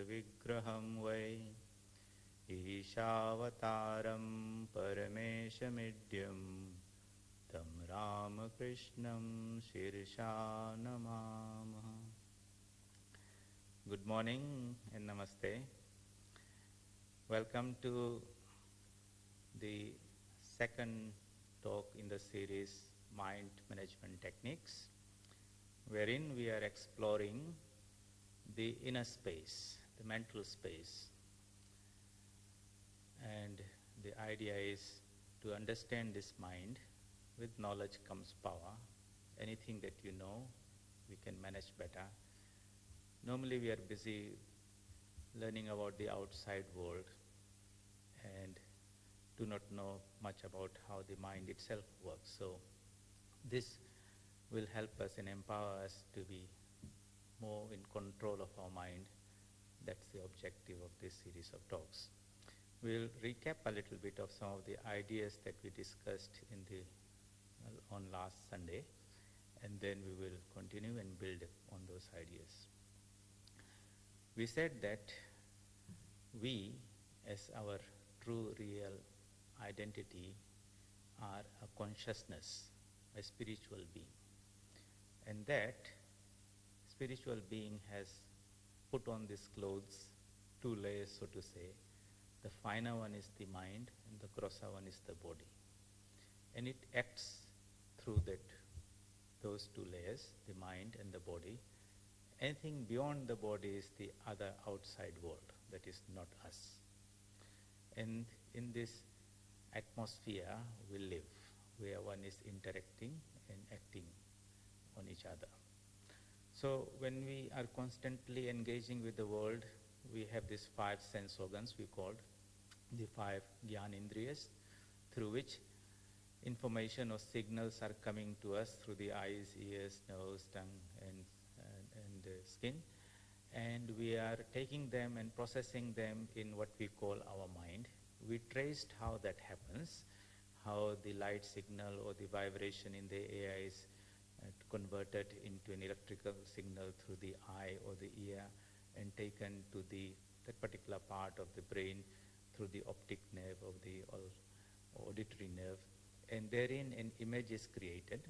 vigraham vai Ishavataram Parameshamidyam Tam Ramakrishnam Shirsha Namamaha. Good morning and namaste. Welcome to the second talk in the series Mind Management Techniques, wherein we are exploring the inner space, the mental space. And the idea is to understand this mind. With knowledge comes power. Anything that you know, we can manage better. Normally we are busy learning about the outside world and do not know much about how the mind itself works. So this will help us and empower us to be more in control of our mind. That's the objective of this series of talks. We'll recap a little bit of some of the ideas that we discussed on last Sunday, and then we will continue and build on those ideas. We said that we, as our true real identity, are a consciousness, a spiritual being. And that spiritual being has put on these clothes, two layers, so to say. The finer one is the mind, and the grosser one is the body. And it acts through those two layers, the mind and the body. Anything beyond the body is the other outside world, that is not us. And in this atmosphere we live, where one is interacting and acting on each other. So when we are constantly engaging with the world, we have these 5 sense organs we called the 5 Gyanendriyas, through which information or signals are coming to us through the eyes, ears, nose, tongue, and skin. And we are taking them and processing them in what we call our mind. We traced how that happens, how the light signal or the vibration in the air is converted into an electrical signal through the eye or the ear and taken to that particular part of the brain through the optic nerve of the auditory nerve. And therein an image is created,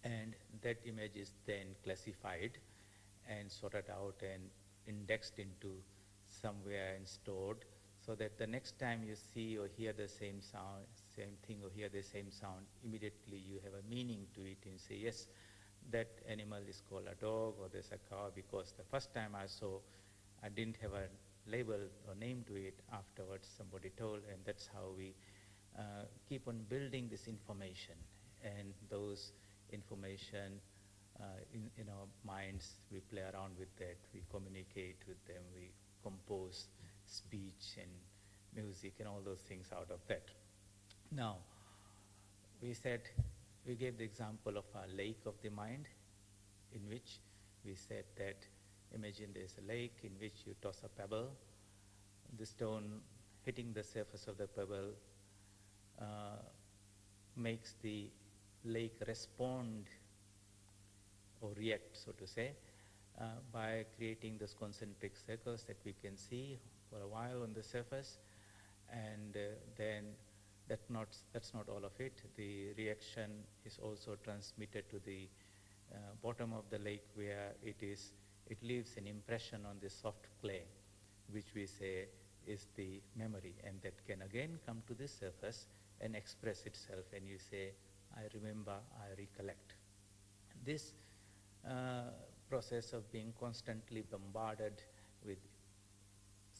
and that image is then classified and sorted out and indexed into somewhere and stored, so that the next time you see or hear the same sound, same thing, or hear the same sound, immediately you have a meaning to it and say, yes, that animal is called a dog, or there's a cow, because the first time I saw, I didn't have a label or name to it. Afterwards somebody told, and that's how we keep on building this information. And those information in our minds, we play around with that, we communicate with them, we compose speech and music and all those things out of that. Now, we gave the example of a lake of the mind, in which we said that imagine there's a lake in which you toss a pebble, the stone hitting the surface of the pebble makes the lake respond or react, so to say, by creating those concentric circles that we can see for a while on the surface. And then that's not all of it. The reaction is also transmitted to the bottom of the lake, where it leaves an impression on the soft clay, which we say is the memory, and that can again come to the surface and express itself, and you say, I remember, I recollect. This process of being constantly bombarded with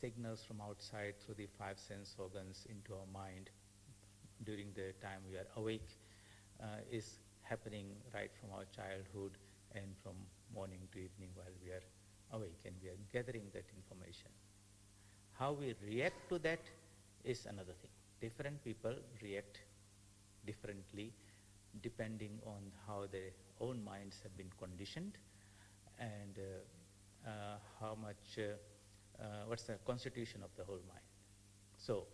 signals from outside through the 5 sense organs into our mind during the time we are awake is happening right from our childhood and from morning to evening while we are awake, and we are gathering that information. How we react to that is another thing. Different people react differently depending on how their own minds have been conditioned, and how much, what's the constitution of the whole mind. So,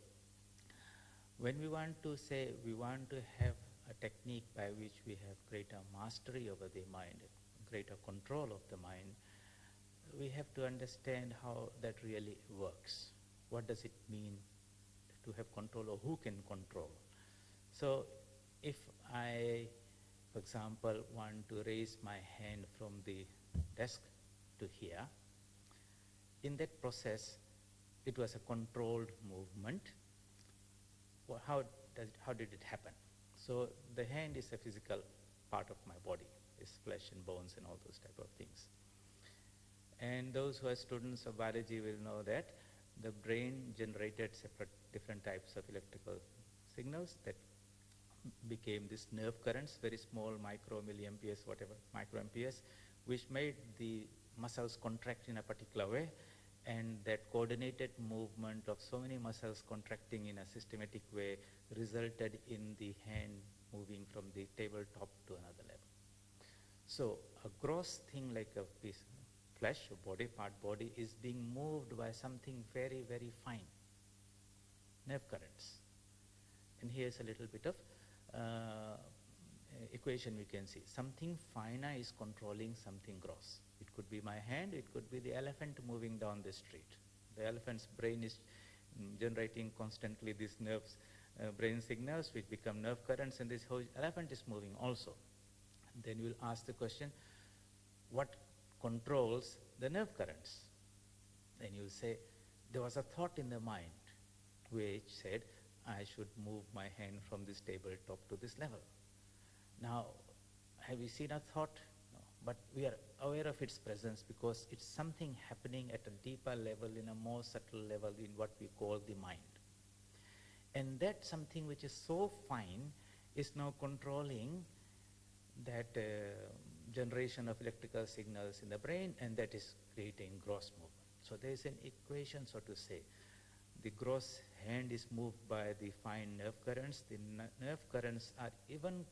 when we want to say we want to have a technique by which we have greater mastery over the mind, greater control of the mind, we have to understand how that really works. What does it mean to have control, or who can control? So if I, for example, want to raise my hand from the desk to here, in that process, it was a controlled movement. Well, how did it happen? So the hand is a physical part of my body. It's flesh and bones and all those type of things. And those who are students of biology will know that the brain generated different types of electrical signals that became these nerve currents, very small micro-milliamperes, whatever, microamperes, which made the muscles contract in a particular way, and that coordinated movement of so many muscles contracting in a systematic way resulted in the hand moving from the tabletop to another level. So a gross thing like a piece of flesh, a body is being moved by something very, very fine, nerve currents. And here's a little bit of equation we can see. Something finer is controlling something gross. It could be my hand, it could be the elephant moving down the street. The elephant's brain is generating constantly these nerves, brain signals which become nerve currents, and this whole elephant is moving also. And then we'll ask the question, what controls the nerve currents? Then you'll say, there was a thought in the mind which said, I should move my hand from this tabletop to this level. Now, have you seen a thought? No, but we are aware of its presence because it's something happening at a deeper level, in a more subtle level, in what we call the mind. And that something which is so fine is now controlling that generation of electrical signals in the brain, and that is creating gross movement. So there is an equation, so to say. The gross hand is moved by the fine nerve currents. The nerve currents are even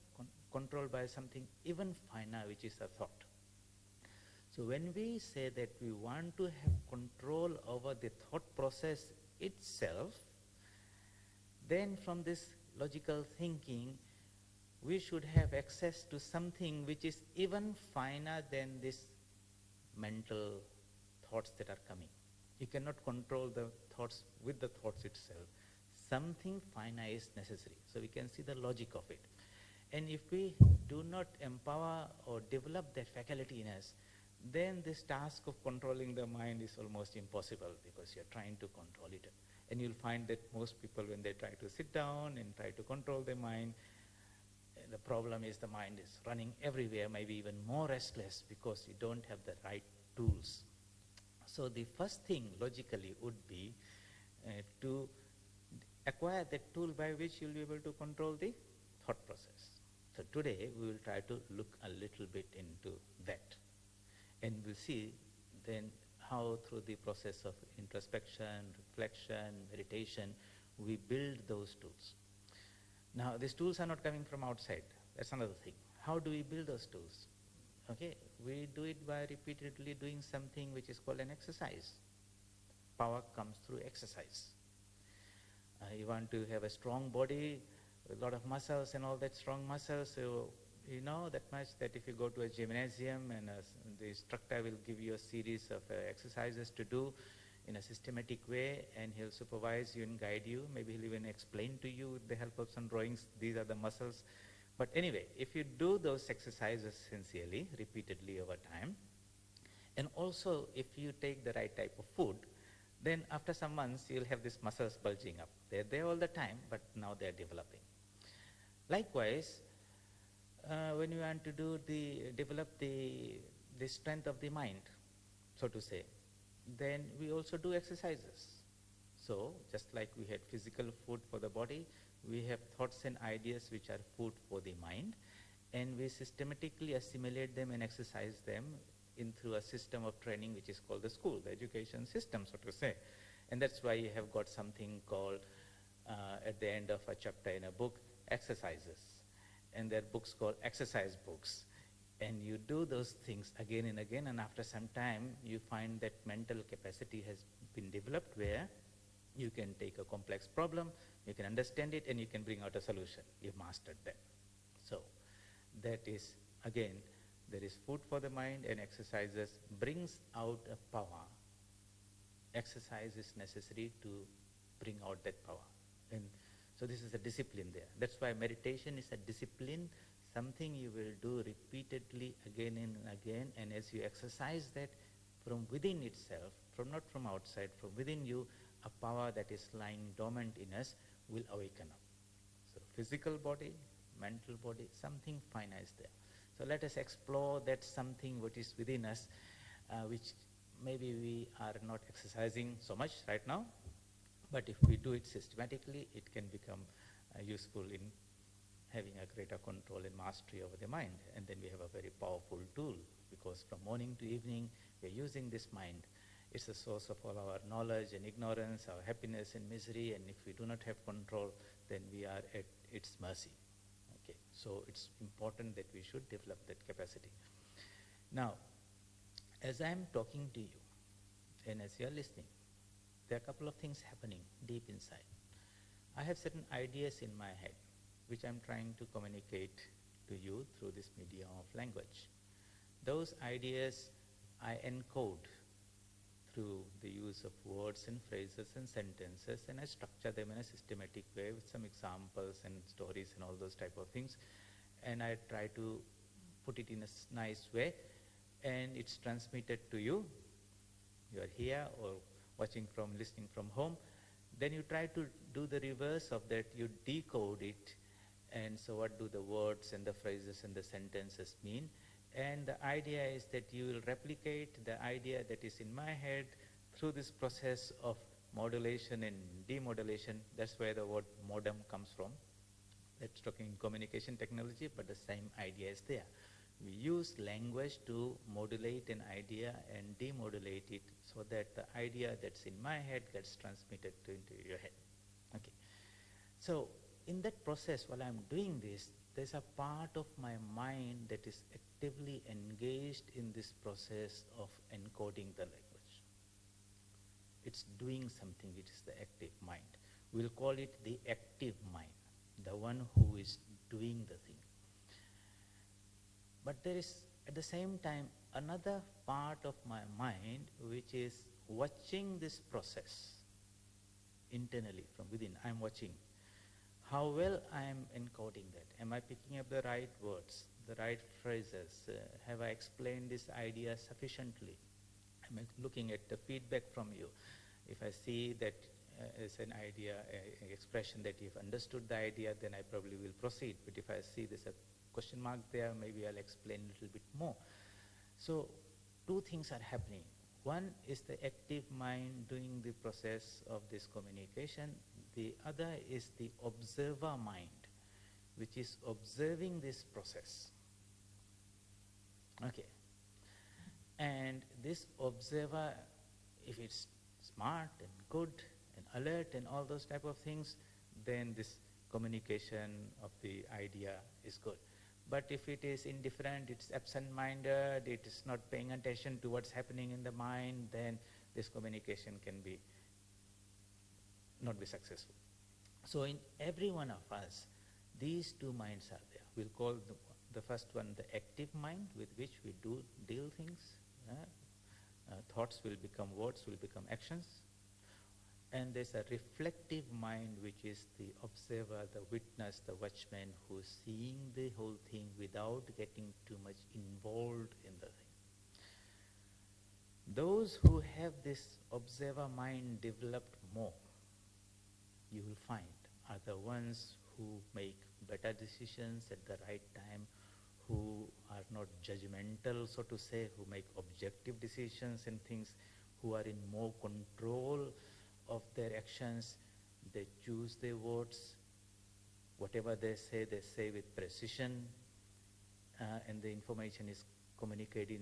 controlled by something even finer, which is a thought. So when we say that we want to have control over the thought process itself, then from this logical thinking, we should have access to something which is even finer than these mental thoughts that are coming. You cannot control the thoughts with the thoughts itself. Something finer is necessary. So we can see the logic of it. And if we do not empower or develop that faculty in us, then this task of controlling the mind is almost impossible, because you're trying to control it. And you'll find that most people, when they try to sit down and try to control their mind, the problem is the mind is running everywhere, maybe even more restless, because you don't have the right tools. So the first thing logically would be to acquire that tool by which you'll be able to control the thought process. So today we will try to look a little bit into that. And we'll see then how through the process of introspection, reflection, meditation, we build those tools. Now these tools are not coming from outside. That's another thing. How do we build those tools? Okay, we do it by repeatedly doing something which is called an exercise. Power comes through exercise. You want to have a strong body, a lot of muscles and all that strong muscles, so you know that much that if you go to a gymnasium and the instructor will give you a series of exercises to do in a systematic way, and he'll supervise you and guide you. Maybe he'll even explain to you with the help of some drawings, these are the muscles. But anyway, if you do those exercises sincerely, repeatedly over time, and also if you take the right type of food, then after some months you'll have these muscles bulging up. They're there all the time, but now they're developing. Likewise, when you want to develop the strength of the mind, so to say, then we also do exercises. So just like we had physical food for the body, we have thoughts and ideas which are food for the mind, and we systematically assimilate them and exercise them through a system of training which is called the school, the education system, so to say. And that's why you have got something called, at the end of a chapter in a book, exercises. And there are books called exercise books. And you do those things again and again, and after some time you find that mental capacity has been developed where you can take a complex problem, you can understand it, and you can bring out a solution. You've mastered that. So that is, again, There is food for the mind, and exercises brings out a power. Exercise is necessary to bring out that power. And so this is a discipline there. That's why meditation is a discipline, something you will do repeatedly again and again, and as you exercise that from within itself, from not from outside, from within you, a power that is lying dormant in us will awaken up. So physical body, mental body, something finer is there. So let us explore that something what is within us, which maybe we are not exercising so much right now, but if we do it systematically, it can become useful in having a greater control and mastery over the mind. And then we have a very powerful tool, because from morning to evening, we are using this mind. It's the source of all our knowledge and ignorance, our happiness and misery, and if we do not have control, then we are at its mercy. Okay, so it's important that we should develop that capacity. Now, as I am talking to you, and as you are listening, there are a couple of things happening deep inside. I have certain ideas in my head, which I'm trying to communicate to you through this medium of language. Those ideas I encode through the use of words and phrases and sentences, and I structure them in a systematic way with some examples and stories and all those type of things, and I try to put it in a nice way, and it's transmitted to you. You are here or listening from home. Then you try to do the reverse of that. You decode it, and so what do the words and the phrases and the sentences mean? And the idea is that you will replicate the idea that is in my head through this process of modulation and demodulation. That's where the word modem comes from. That's talking communication technology, but the same idea is there. We use language to modulate an idea and demodulate it so that the idea that's in my head gets transmitted into your head. Okay. So in that process, while I'm doing this, there's a part of my mind that is actively engaged in this process of encoding the language. It's doing something, which is the active mind. We'll call it the active mind, the one who is doing the thing. But there is, at the same time, another part of my mind which is watching this process internally from within. I'm watching how well I am encoding that. Am I picking up the right words, the right phrases? Have I explained this idea sufficiently? I'm looking at the feedback from you. If I see that as an idea, an expression that you've understood the idea, then I probably will proceed. But if I see there's a question mark there, maybe I'll explain a little bit more. So two things are happening. One is the active mind doing the process of this communication. The other is the observer mind, which is observing this process. Okay. And this observer, if it's smart and good and alert and all those type of things, then this communication of the idea is good. But if it is indifferent, it's absent-minded, it is not paying attention to what's happening in the mind, then this communication can be not be successful. So in every one of us, these two minds are there. We'll call the first one the active mind, with which we deal things. Thoughts will become words, will become actions. And there's a reflective mind, which is the observer, the witness, the watchman, who's seeing the whole thing without getting too much involved in the thing. Those who have this observer mind developed more, you will find, are the ones who make better decisions at the right time, who are not judgmental, so to say, who make objective decisions and things, who are in more control of their actions. They choose their words. Whatever they say with precision, and the information is communicated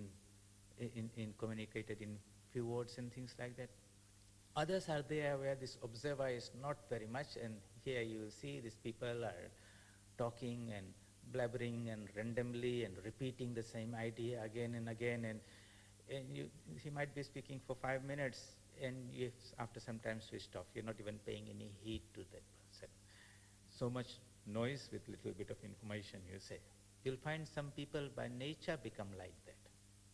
in few words and things like that. Others are there where this observer is not very much, and here you will see these people are talking and blabbering and randomly and repeating the same idea again and again, and he might be speaking for 5 minutes, and you after some time switched off. You're not even paying any heed to that person. So much noise with little bit of information, you say. You'll find some people by nature become like that.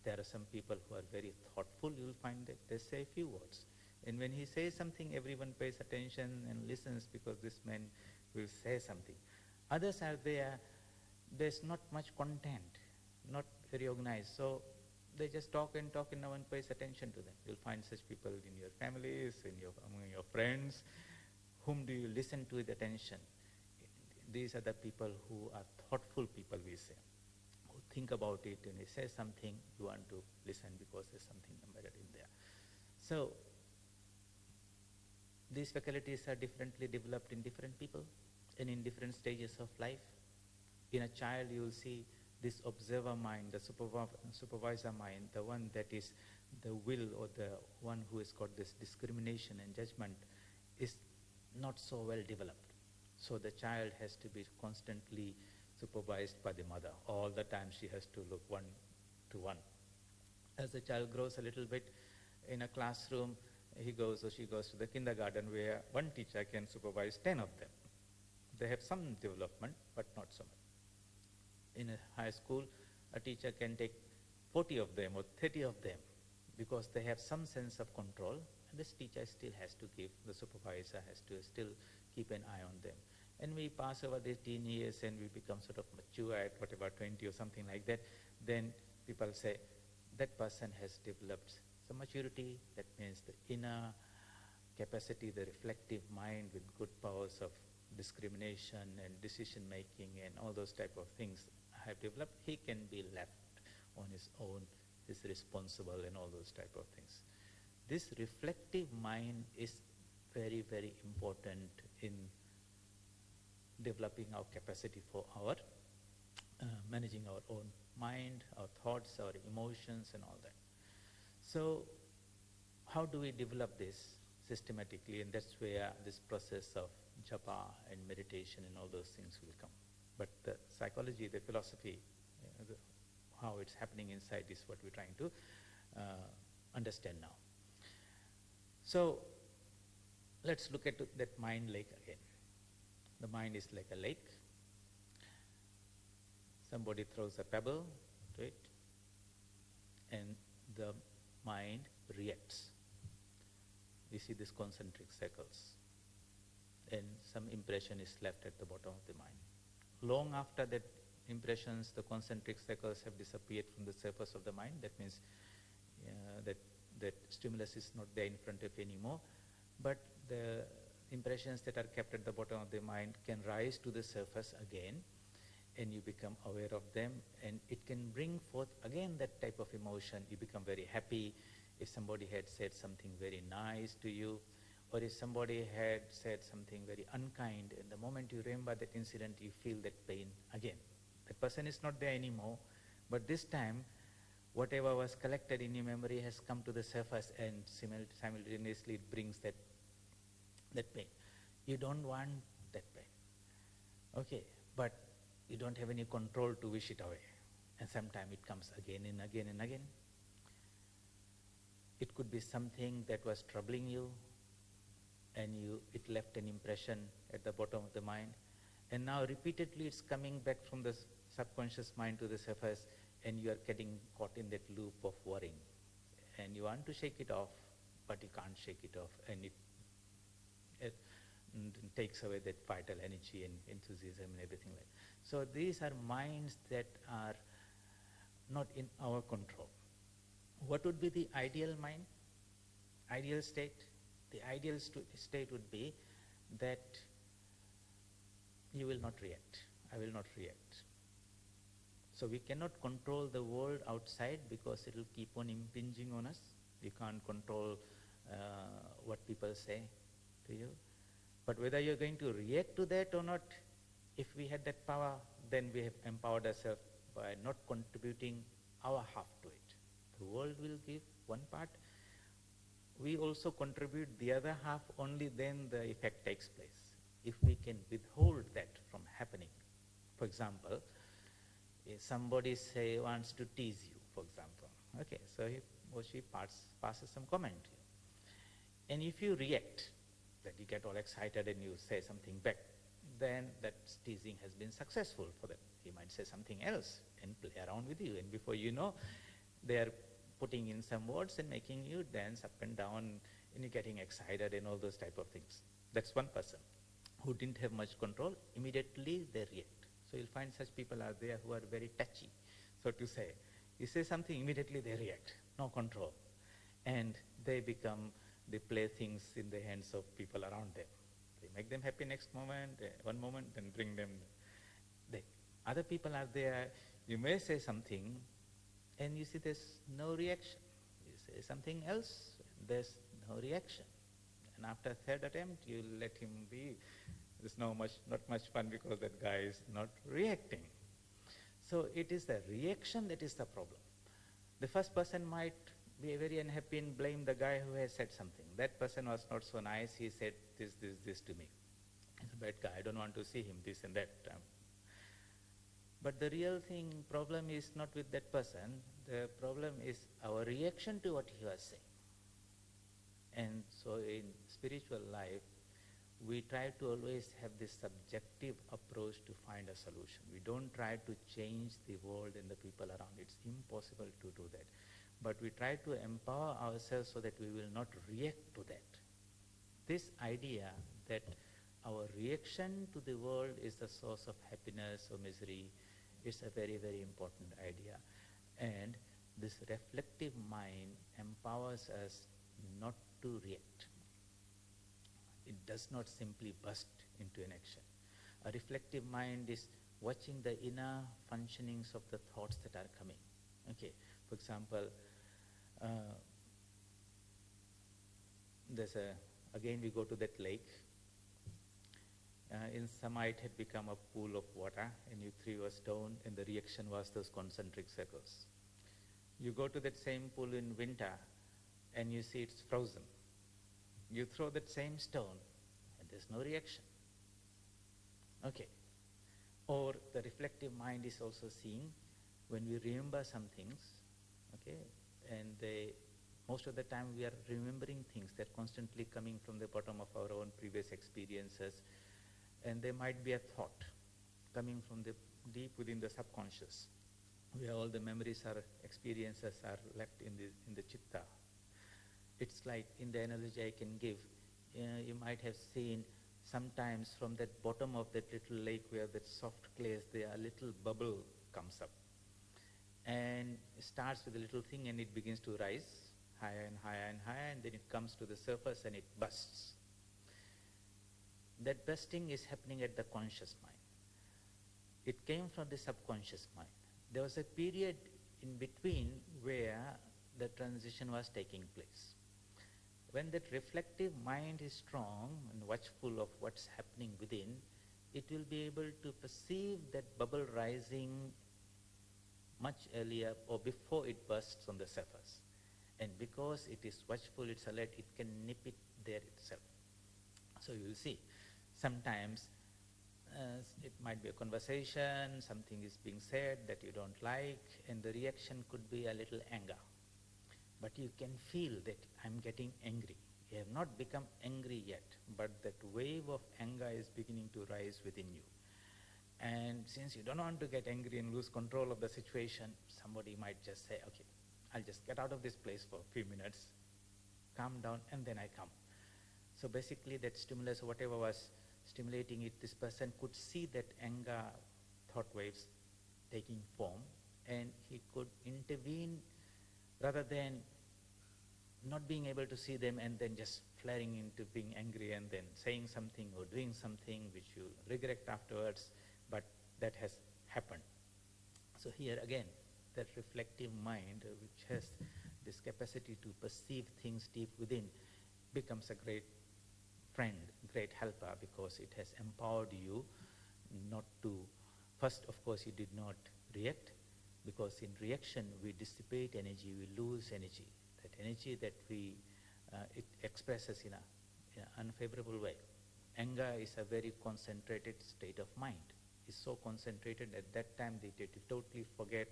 There are some people who are very thoughtful. You'll find that they say a few words. And when he says something, everyone pays attention and listens because this man will say something. Others are there, there's not much content, not very organized. So they just talk and no one pays attention to them. You'll find such people in your families, among your friends. Whom do you listen to with attention? These are the people who are thoughtful people, we say, who think about it, and he says something, you want to listen because there's something embedded in there. So these faculties are differently developed in different people and in different stages of life. In a child, you will see this observer mind, the supervisor mind, the one that is the will, or the one who has got this discrimination and judgment, is not so well developed. So the child has to be constantly supervised by the mother. All the time she has to look one to one. As the child grows a little bit in a classroom, he goes or she goes to the kindergarten where one teacher can supervise 10 of them. They have some development, but not so much. In a high school, a teacher can take 40 of them or 30 of them because they have some sense of control, and this teacher still has to give, the supervisor has to still keep an eye on them. And we pass over the teen years and we become sort of mature at whatever, 20 or something like that, then people say, that person has developed some maturity. That means the inner capacity, the reflective mind with good powers of discrimination and decision making and all those type of things have developed. He can be left on his own, is responsible and all those type of things. This reflective mind is very, very important in developing our capacity for our managing our own mind, our thoughts, our emotions and all that. So how do we develop this systematically? And that's where this process of japa and meditation and all those things will come. But the psychology, the philosophy, how it's happening inside is what we're trying to understand now. So let's look at that mind lake again. The mind is like a lake. Somebody throws a pebble to it, and the mind reacts. We see these concentric circles, and some impression is left at the bottom of the mind. Long after that impressions, the concentric circles have disappeared from the surface of the mind. That means that stimulus is not there in front of you anymore, but the impressions that are kept at the bottom of the mind can rise to the surface again, and you become aware of them, and it can bring forth again that type of emotion. You become very happy if somebody had said something very nice to you, or if somebody had said something very unkind, and the moment you remember that incident, you feel that pain again. That person is not there anymore, but this time, whatever was collected in your memory has come to the surface, and simultaneously it brings that pain. You don't want that pain. Okay, but you don't have any control to wish it away. And sometimes it comes again and again and again. It could be something that was troubling you, and it left an impression at the bottom of the mind. And now repeatedly it's coming back from the subconscious mind to the surface, and you are getting caught in that loop of worrying. And you want to shake it off, but you can't shake it off, and it takes away that vital energy and enthusiasm and everything like that. So these are minds that are not in our control. What would be the ideal mind? Ideal state? The ideal state would be that you will not react. I will not react. So we cannot control the world outside because it will keep on impinging on us. You can't control what people say to you. But whether you're going to react to that or not, if we had that power, then we have empowered ourselves by not contributing our half to it. The world will give one part. We also contribute the other half, only then the effect takes place. If we can withhold that from happening, for example, if somebody wants to tease you, for example, okay, so he or she passes some comment to you. And if you react, that you get all excited and you say something back, then that teasing has been successful for them. He might say something else and play around with you. And before you know, they are putting in some words and making you dance up and down, and you're getting excited and all those type of things. That's one person who didn't have much control. Immediately they react. So you'll find such people are there who are very touchy, so to say. You say something, immediately they react, no control. And they become the playthings in the hands of people around them. They make them happy next moment, one moment, then bring them. Other people are there, you may say something, and you see there's no reaction. You say something else, there's no reaction. And after third attempt, you let him be. There's not much fun because that guy is not reacting. So it is the reaction that is the problem. The first person might be very unhappy and blame the guy who has said something. That person was not so nice, he said this to me. He's a bad guy, I don't want to see him, this and that. But the real problem is not with that person. The problem is our reaction to what he was saying. And so in spiritual life, we try to always have this subjective approach to find a solution. We don't try to change the world and the people around. It's impossible to do that. But we try to empower ourselves so that we will not react to that. This idea that our reaction to the world is the source of happiness or misery is a very, very important idea. And this reflective mind empowers us not to react. It does not simply burst into an action. A reflective mind is watching the inner functionings of the thoughts that are coming. Okay, for example, again we go to that lake. In summer it had become a pool of water, and you threw a stone, and the reaction was those concentric circles. You go to that same pool in winter, and you see it's frozen. You throw that same stone, and there's no reaction. Okay. Or the reflective mind is also seeing when we remember some things, okay, and most of the time we are remembering things that are constantly coming from the bottom of our own previous experiences, and there might be a thought coming from the deep within the subconscious, where all the memories or experiences are left in the chitta. It's like, in the analogy I can give, you might have seen sometimes from that bottom of that little lake where that soft clay is there, a little bubble comes up. And it starts with a little thing and it begins to rise higher and higher and higher, and then it comes to the surface and it bursts. That bursting is happening at the conscious mind. It came from the subconscious mind. There was a period in between where the transition was taking place. When that reflective mind is strong and watchful of what's happening within, it will be able to perceive that bubble rising much earlier or before it bursts on the surface. And because it is watchful, it's alert, it can nip it there itself. So you will see, sometimes it might be a conversation, something is being said that you don't like, and the reaction could be a little anger. But you can feel that I'm getting angry. You have not become angry yet, but that wave of anger is beginning to rise within you. And since you don't want to get angry and lose control of the situation, somebody might just say, okay, I'll just get out of this place for a few minutes, calm down, and then I come. So basically that stimulus, whatever was stimulating it, this person could see that anger thought waves taking form, and he could intervene rather than not being able to see them and then just flaring into being angry and then saying something or doing something which you regret afterwards, but that has happened. So here again, that reflective mind, which has this capacity to perceive things deep within, becomes a great friend, great helper, because it has empowered you not to, first of course you did not react, because in reaction we dissipate energy, we lose energy. That energy that it expresses in an unfavorable way. Anger is a very concentrated state of mind. It's so concentrated at that time that you totally forget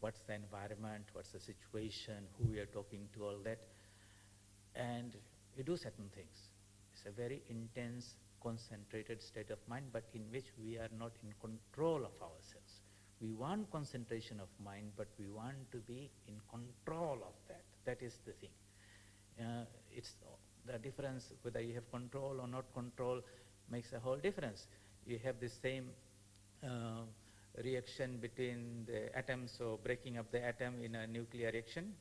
what's the environment, what's the situation, who we are talking to, all that. And you do certain things. It's a very intense, concentrated state of mind, but in which we are not in control of ourselves. We want concentration of mind, but we want to be in control of that. That is the thing. It's the difference, whether you have control or not control makes a whole difference. You have the same reaction between the atoms, so breaking up the atom in a nuclear reaction,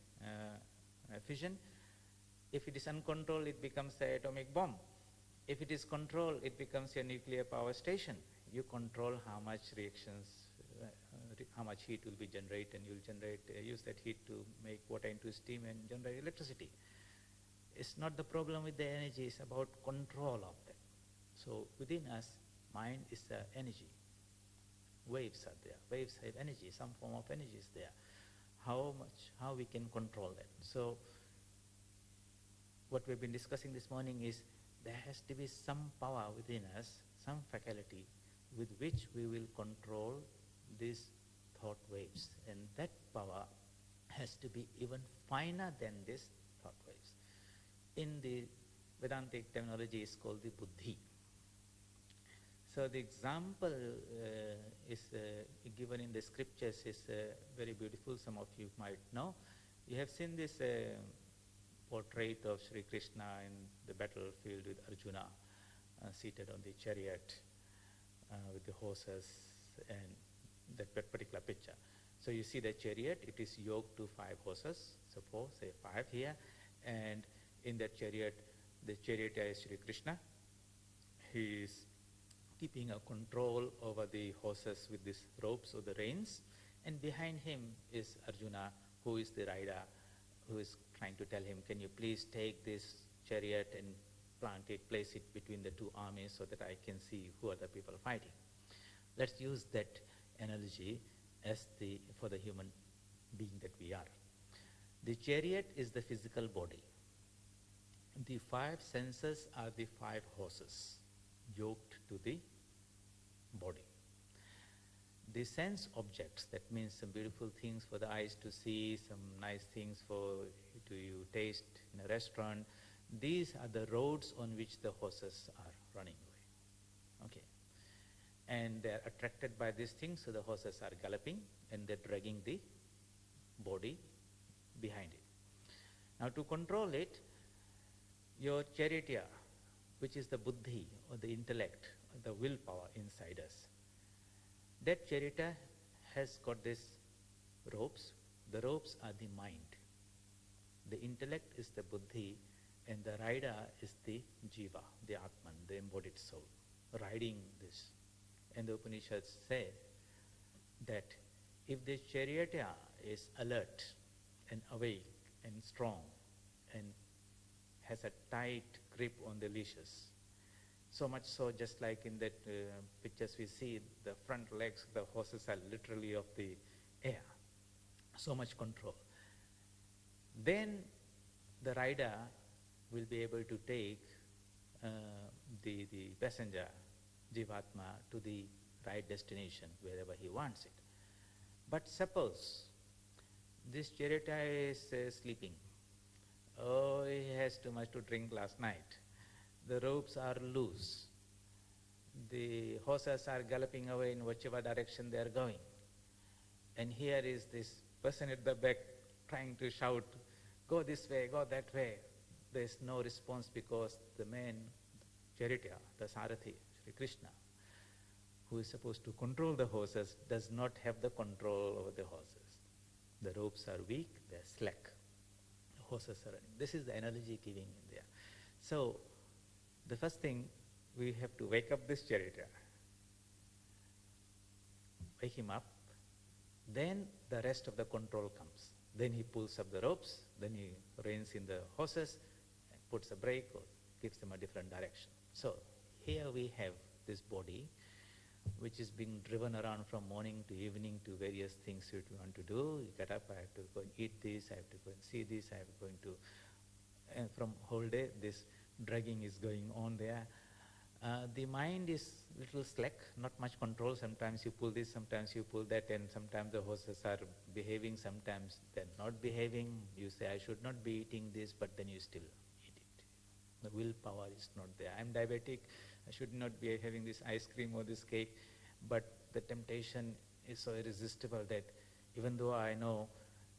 fission. If it is uncontrolled, it becomes an atomic bomb. If it is controlled, it becomes a nuclear power station. You control how much reactions, how much heat will be generated, and you'll use that heat to make water into steam and generate electricity. It's not the problem with the energy, it's about control of that. So within us, mind is the energy. Waves are there. Waves have energy, some form of energy is there. How we can control that. So what we've been discussing this morning is there has to be some power within us, some faculty with which we will control these thought waves. And that power has to be even finer than these thought waves. In the Vedantic terminology is called the buddhi. So the example is given in the scriptures is very beautiful. Some of you might know. You have seen this portrait of Sri Krishna in the battlefield with Arjuna seated on the chariot with the horses, and that particular picture. So you see the chariot, it is yoked to 5 horses, suppose say 5 here, and in that chariot, the charioteer is Sri Krishna. He is keeping a control over the horses with these ropes or the reins, and behind him is Arjuna, who is the rider, who is trying to tell him, can you please take this chariot and place it between the 2 armies so that I can see who are the people fighting. Let's use that analogy as for the human being that we are. The chariot is the physical body. The 5 senses are the 5 horses yoked to the body. The sense objects, that means some beautiful things for the eyes to see, some nice things to you taste in a restaurant, these are the roads on which the horses are running away. Okay. And they're attracted by these things, so the horses are galloping and they're dragging the body behind it. Now to control it, your charioteer, which is the buddhi or the intellect, or the willpower inside us, that charioteer has got these ropes. The ropes are the mind. The intellect is the buddhi, and the rider is the jiva, the atman, the embodied soul, riding this. And the Upanishads say that if the charioteer is alert and awake and strong and has a tight grip on the leashes, so much so just like in that pictures we see, the front legs, the horses are literally of the air, so much control. Then the rider will be able to take the passenger, Jivatma, to the right destination, wherever he wants it. But suppose this charioteer is sleeping. Oh, he has too much to drink last night. The ropes are loose. The horses are galloping away in whichever direction they are going. And here is this person at the back trying to shout, go this way, go that way. There is no response because the man, charioteer, the Sarathi, Sri Krishna, who is supposed to control the horses, does not have the control over the horses. The ropes are weak, they are slack. The horses are running. This is the analogy giving in there. So, the first thing, we have to wake up this charioteer. Wake him up. Then the rest of the control comes. Then he pulls up the ropes, then he reins in the horses, and puts a brake or gives them a different direction. So here we have this body which is being driven around from morning to evening to various things you want to do. You get up, I have to go and eat this, I have to go and see this, I have to go into, and from whole day this dragging is going on there. The mind is little slack, not much control. Sometimes you pull this, sometimes you pull that, and sometimes the horses are behaving, sometimes they're not behaving. You say, I should not be eating this, but then you still eat it. The willpower is not there. I'm diabetic, I should not be having this ice cream or this cake, but the temptation is so irresistible that even though I know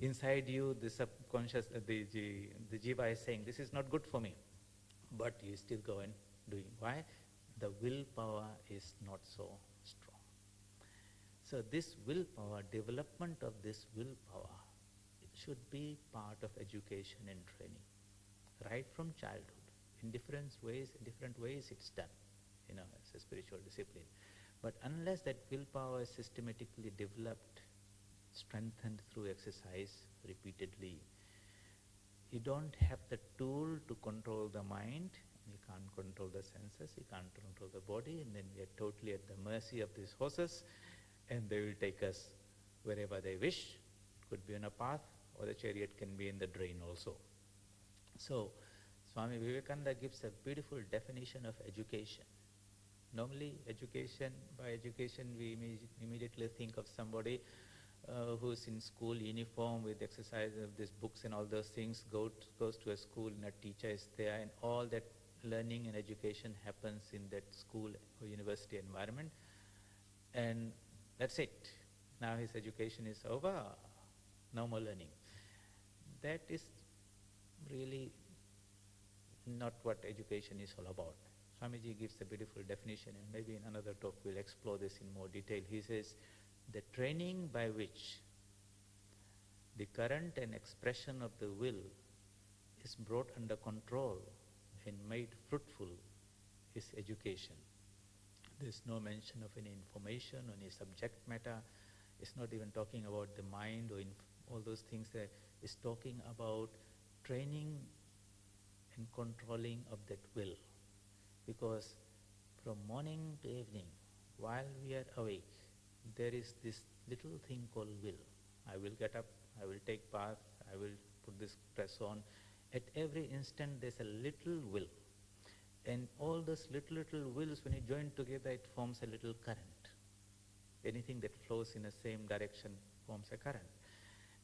inside you the subconscious, the jiva is saying, this is not good for me, but you still go and doing. Why? The willpower is not so strong. So this willpower, development of this willpower, it should be part of education and training, right from childhood. In different ways it's done, as a spiritual discipline. But unless that willpower is systematically developed, strengthened through exercise repeatedly, you don't have the tool to control the mind, you can't control the senses, you can't control the body, and then we are totally at the mercy of these horses, and they will take us wherever they wish. Could be on a path, or the chariot can be in the drain also. So, Swami Vivekananda gives a beautiful definition of education. Normally, by education we immediately think of somebody who's in school uniform with exercise of these books and all those things, goes to a school and a teacher is there, and all that learning and education happens in that school or university environment, and that's it. Now his education is over, no more learning. That is really not what education is all about. Swamiji gives a beautiful definition, and maybe in another talk we'll explore this in more detail. He says, the training by which the current and expression of the will is brought under control and made fruitful is education. There's no mention of any information, any subject matter. It's not even talking about the mind or all those things there. It's talking about training and controlling of that will. Because from morning to evening, while we are awake, there is this little thing called will. I will get up, I will take bath, I will put this dress on. At every instant there's a little will. And all those little wills, when you join together, it forms a little current. Anything that flows in the same direction forms a current.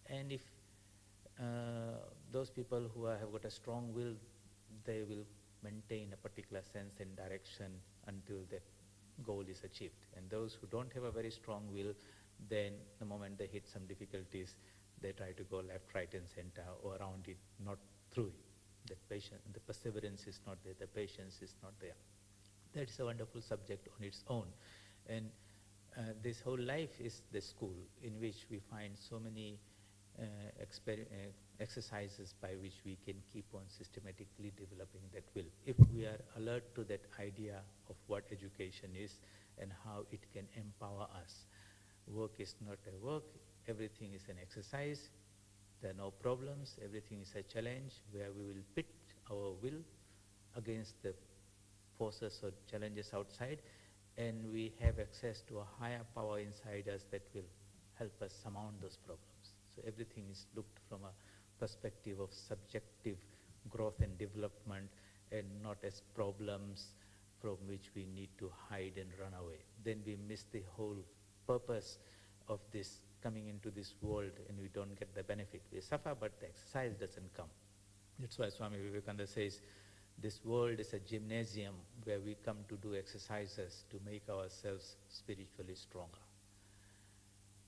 And if those people who have got a strong will, they will maintain a particular sense and direction until that goal is achieved. And those who don't have a very strong will, then the moment they hit some difficulties, they try to go left, right and center or around it, not through it. The perseverance is not there, the patience is not there. That is a wonderful subject on its own. And this whole life is the school in which we find so many exercises by which we can keep on systematically developing that will. If we are alert to that idea of what education is and how it can empower us. Work is not a work, everything is an exercise, there are no problems, everything is a challenge where we will pit our will against the forces or challenges outside, and we have access to a higher power inside us that will help us surmount those problems. So everything is looked from a perspective of subjective growth and development, and not as problems from which we need to hide and run away. Then we miss the whole purpose of this coming into this world, and we don't get the benefit. We suffer, but the exercise doesn't come. That's why Swami Vivekananda says, this world is a gymnasium where we come to do exercises to make ourselves spiritually stronger.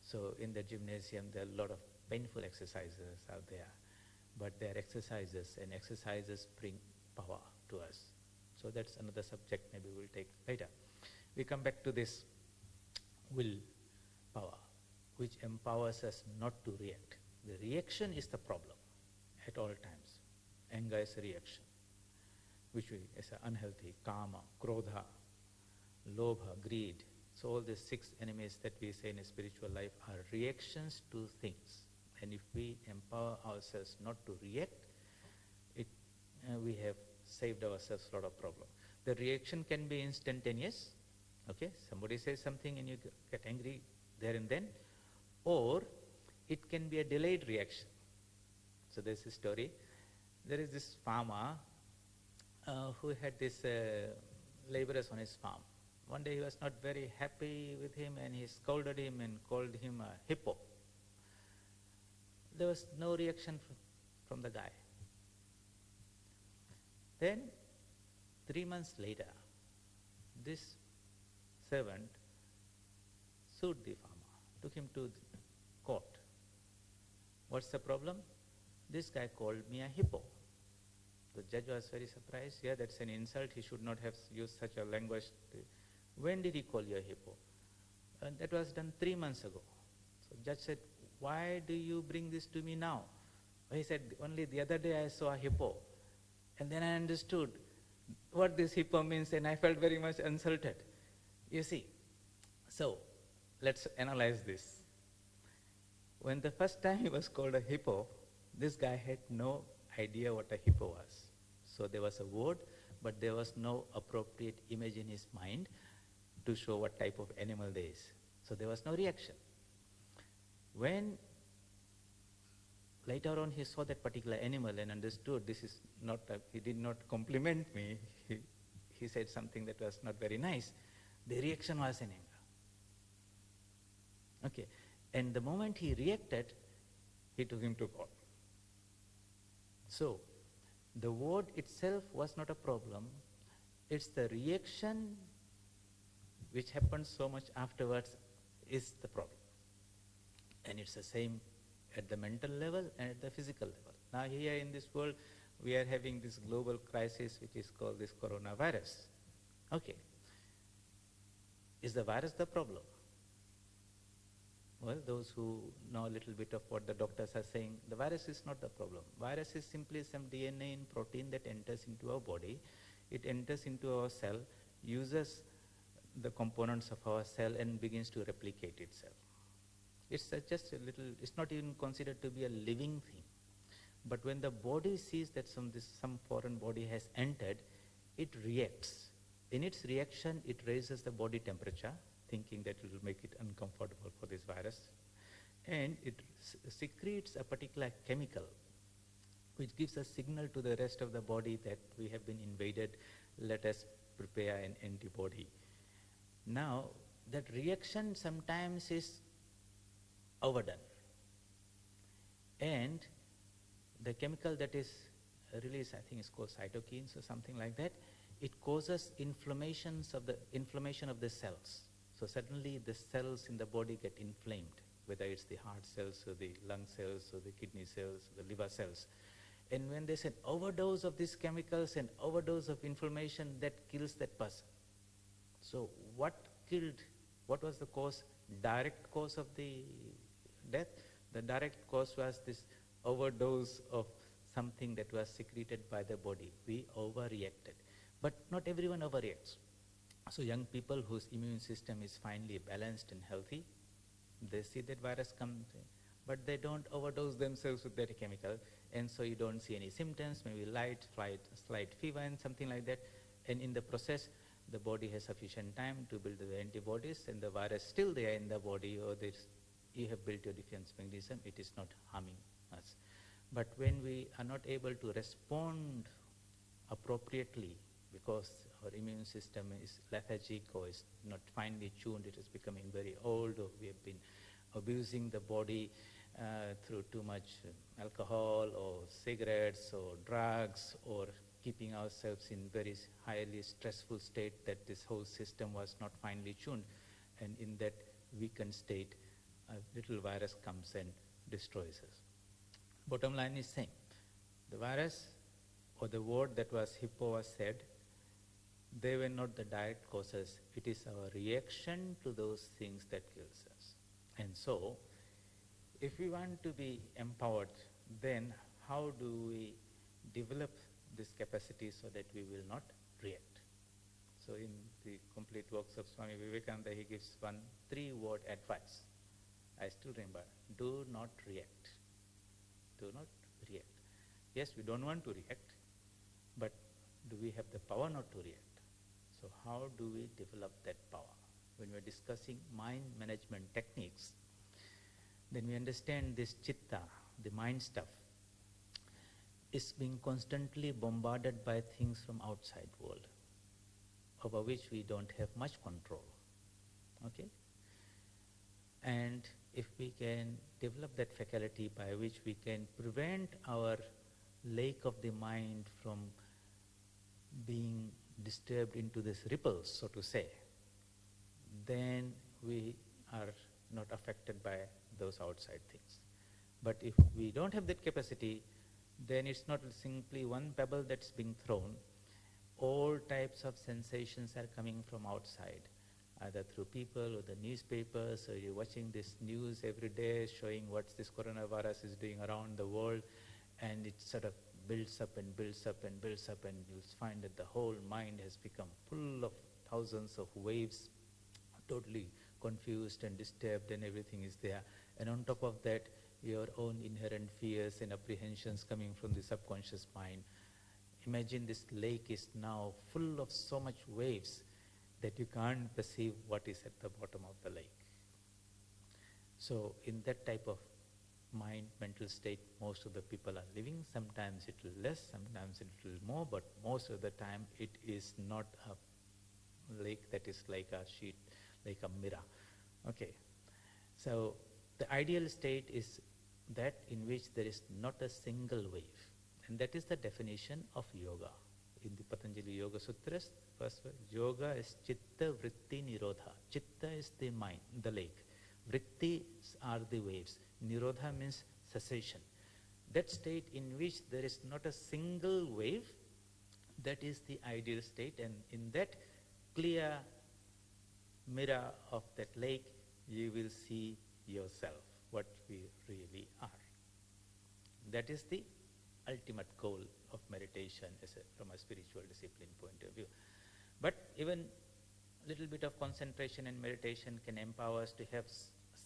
So in the gymnasium, there are a lot of painful exercises out there, but they are exercises, and exercises bring power to us. So that's another subject maybe we'll take later. We come back to this will power, which empowers us not to react. The reaction is the problem at all times. Anger is a reaction, which is unhealthy. Kama, krodha, lobha, greed. So all the 6 enemies that we say in a spiritual life are reactions to things. And if we empower ourselves not to react, we have saved ourselves a lot of problem. The reaction can be instantaneous. Okay, somebody says something and you get angry there and then, or it can be a delayed reaction. So there's a story. There is this farmer who had this laborers on his farm. One day he was not very happy with him, and he scolded him and called him a hippo. There was no reaction from the guy. Then 3 months later, this servant sued the farmer, took him to court. What's the problem? This guy called me a hippo. The judge was very surprised. Yeah, that's an insult. He should not have used such a language. When did he call you a hippo? And that was done 3 months ago. So judge said, why do you bring this to me now? He said, only the other day I saw a hippo. And then I understood what this hippo means, and I felt very much insulted. You see, so let's analyze this. When the first time he was called a hippo, this guy had no idea what a hippo was. So there was a word, but there was no appropriate image in his mind to show what type of animal there is. So there was no reaction. When later on he saw that particular animal and understood this is not, he did not compliment me, he said something that was not very nice, the reaction was in anger. Okay, and the moment he reacted, he took him to court. So, the word itself was not a problem, it's the reaction which happens so much afterwards is the problem. And it's the same at the mental level and at the physical level. Now here in this world, we are having this global crisis which is called this coronavirus. Okay. Is the virus the problem? Well, those who know a little bit of what the doctors are saying, the virus is not the problem. Virus is simply some DNA and protein that enters into our body. It enters into our cell, uses the components of our cell and begins to replicate itself. It's just a little, it's not even considered to be a living thing. But when the body sees that some foreign body has entered, it reacts. In its reaction, it raises the body temperature, thinking that it will make it uncomfortable for this virus. And it secretes a particular chemical, which gives a signal to the rest of the body that we have been invaded, let us prepare an antibody. Now, that reaction sometimes is overdone. And the chemical that is released, I think it's called cytokines or something like that, it causes inflammation of the cells. So suddenly the cells in the body get inflamed, whether it's the heart cells or the lung cells or the kidney cells or the liver cells. And when there's an overdose of these chemicals and overdose of inflammation, that kills that person. So what was the cause, direct cause of the death? The direct cause was this overdose of something that was secreted by the body. We overreacted. But not everyone overreacts. So young people whose immune system is finely balanced and healthy, they see that virus comes in, but they don't overdose themselves with that chemical, and so you don't see any symptoms, maybe slight fever and something like that, and in the process, the body has sufficient time to build the antibodies, and the virus still there in the body, or you have built your defense mechanism, it is not harming us. But when we are not able to respond appropriately because our immune system is lethargic or is not finely tuned, it is becoming very old, or we have been abusing the body through too much alcohol or cigarettes or drugs, or keeping ourselves in very highly stressful state, that this whole system was not finely tuned, and in that weakened state, a little virus comes and destroys us. Bottom line is same. The virus or the word that was hippo was said, they were not the direct causes. It is our reaction to those things that kills us. And so, if we want to be empowered, then how do we develop this capacity so that we will not react? So in the complete works of Swami Vivekananda, he gives 3-word advice. I still remember, do not react. Do not react. Yes, we don't want to react, but do we have the power not to react? So how do we develop that power? When we're discussing mind management techniques, then we understand this chitta, the mind stuff, is being constantly bombarded by things from outside world, over which we don't have much control. Okay? And if we can develop that faculty by which we can prevent our lake of the mind from being disturbed into this ripples, so to say, then we are not affected by those outside things. But if we don't have that capacity, then it's not simply one pebble that's being thrown. All types of sensations are coming from outside, either through people or the newspapers, or you're watching this news every day showing what this coronavirus is doing around the world, and it sort of builds up and builds up and builds up, and you'll find that the whole mind has become full of thousands of waves, totally confused and disturbed, and everything is there. And on top of that, your own inherent fears and apprehensions coming from the subconscious mind. Imagine this lake is now full of so much waves that you can't perceive what is at the bottom of the lake. So in that type of mind, mental state, most of the people are living. Sometimes it will less, sometimes it will more, but most of the time it is not a lake that is like a sheet, like a mirror. Okay. So the ideal state is that in which there is not a single wave. And that is the definition of yoga. In the Patanjali Yoga Sutras, first word, yoga is chitta vritti nirodha. Chitta is the mind, the lake. Vrittis are the waves. Nirodha means cessation. That state in which there is not a single wave, that is the ideal state. And in that clear mirror of that lake, you will see yourself, what we really are. That is the ultimate goal of meditation from a spiritual discipline point of view. But even a little bit of concentration and meditation can empower us to have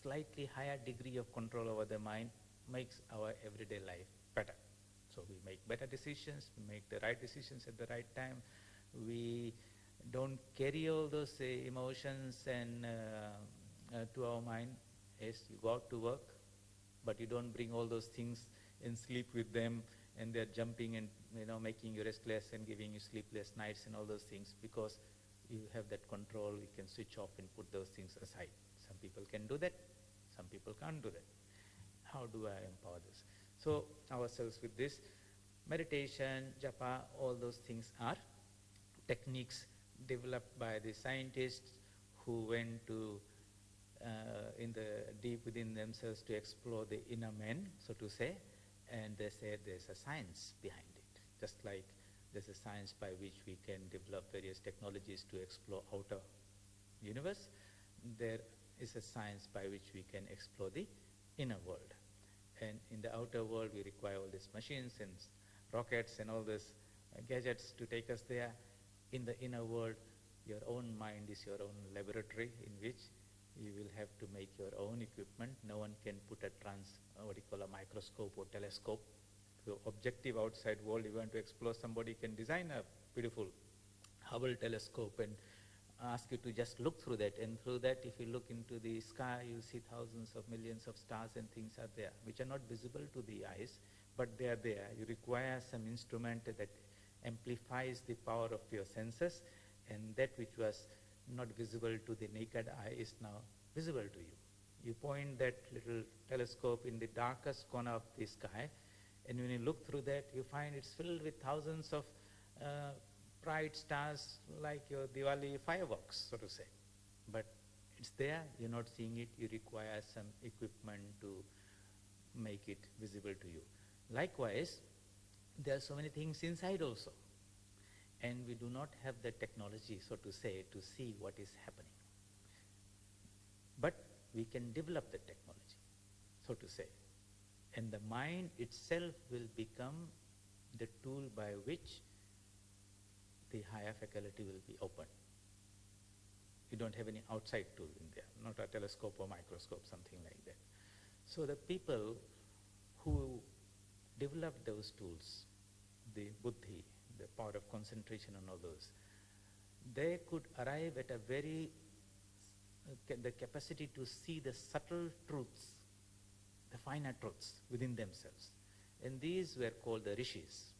slightly higher degree of control over the mind, makes our everyday life better. So we make better decisions, we make the right decisions at the right time, we don't carry all those emotions and to our mind. Yes, you go out to work, but you don't bring all those things and sleep with them, and they're jumping and making you restless and giving you sleepless nights and all those things, because you have that control. You can switch off and put those things aside. Some people can do that, some people can't do that. How do I empower this? So ourselves with this meditation, japa, all those things are techniques developed by the scientists who went to in the deep within themselves to explore the inner man, so to say, and they said there's a science behind it. Just like there's a science by which we can develop various technologies to explore outer universe, there is a science by which we can explore the inner world. And in the outer world, we require all these machines and rockets and all these gadgets to take us there. In the inner world, your own mind is your own laboratory in which you will have to make your own equipment. No one can put a microscope or telescope. So objective outside world, you want to explore, somebody can design a beautiful Hubble telescope and ask you to just look through that. And through that, if you look into the sky, you see thousands of millions of stars and things are there, which are not visible to the eyes, but they are there. You require some instrument that amplifies the power of your senses, and that which was not visible to the naked eye is now visible to you. You point that little telescope in the darkest corner of the sky, and when you look through that, you find it's filled with thousands of bright stars, like your Diwali fireworks, so to say. But it's there, you're not seeing it, you require some equipment to make it visible to you. Likewise, there are so many things inside also, and we do not have the technology, so to say, to see what is happening. But we can develop the technology, so to say. And the mind itself will become the tool by which the higher faculty will be opened. You don't have any outside tool in there, not a telescope or microscope, something like that. So the people who developed those tools, the buddhi, the power of concentration and all those, they could arrive at a very, the capacity to see the subtle truths, the finer truths within themselves. And these were called the rishis,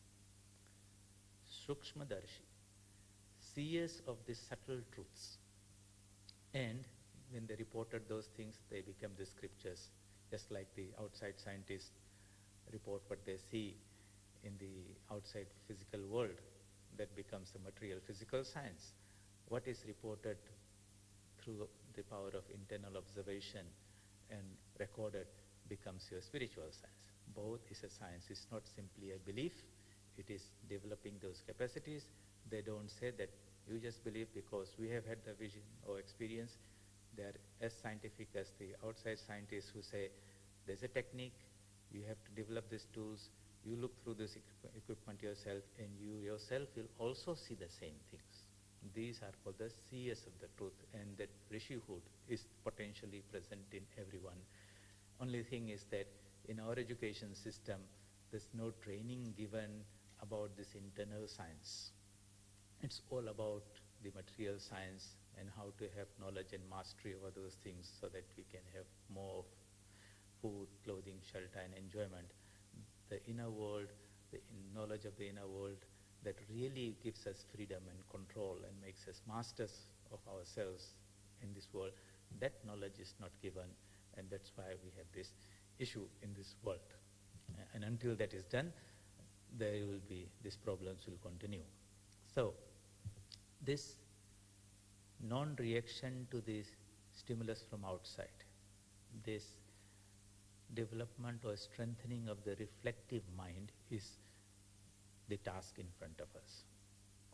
Sukshmadarshi, seers of the subtle truths. And when they reported those things, they become the scriptures, just like the outside scientists report what they see in the outside physical world. that becomes the material physical science. What is reported through the power of internal observation and recorded becomes your spiritual science. Both is a science. It's not simply a belief. It is developing those capacities. They don't say that you just believe because we have had the vision or experience. They are as scientific as the outside scientists who say there's a technique, you have to develop these tools, you look through this equipment yourself, and you yourself will also see the same things. These are called the seers of the truth, and that rishihood is potentially present in everyone. Only thing is that in our education system, there's no training given about this internal science. It's all about the material science and how to have knowledge and mastery over those things so that we can have more food, clothing, shelter, and enjoyment. The inner world, the knowledge of the inner world, that really gives us freedom and control and makes us masters of ourselves in this world, that knowledge is not given, and that's why we have this issue in this world. And until that is done, there will be, these problems will continue. So, this non-reaction to the stimulus from outside, this development or strengthening of the reflective mind is the task in front of us.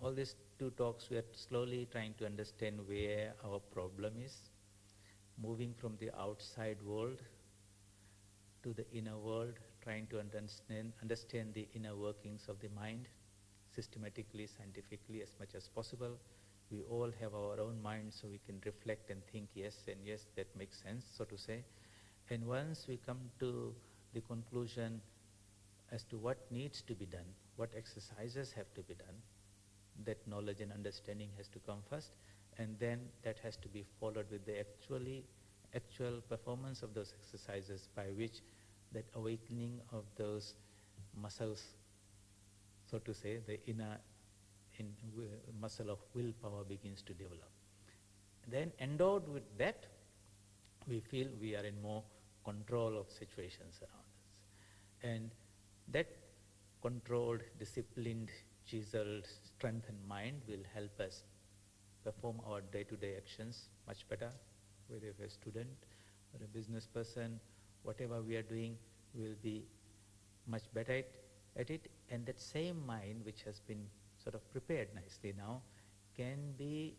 All these two talks, we are slowly trying to understand where our problem is, moving from the outside world to the inner world, trying to understand the inner workings of the mind, systematically, scientifically, as much as possible. We all have our own minds, so we can reflect and think yes, and yes, that makes sense, so to say. And once we come to the conclusion as to what needs to be done, what exercises have to be done, that knowledge and understanding has to come first, and then that has to be followed with the actual performance of those exercises, by which that awakening of those muscles, so to say, the inner muscle of willpower begins to develop. Then endowed with that, we feel we are in more control of situations around us. And that controlled, disciplined, chiseled, strengthened mind will help us perform our day-to-day actions much better, whether you're a student or a business person, whatever we are doing, will be much better at it. And that same mind, which has been sort of prepared nicely now, can be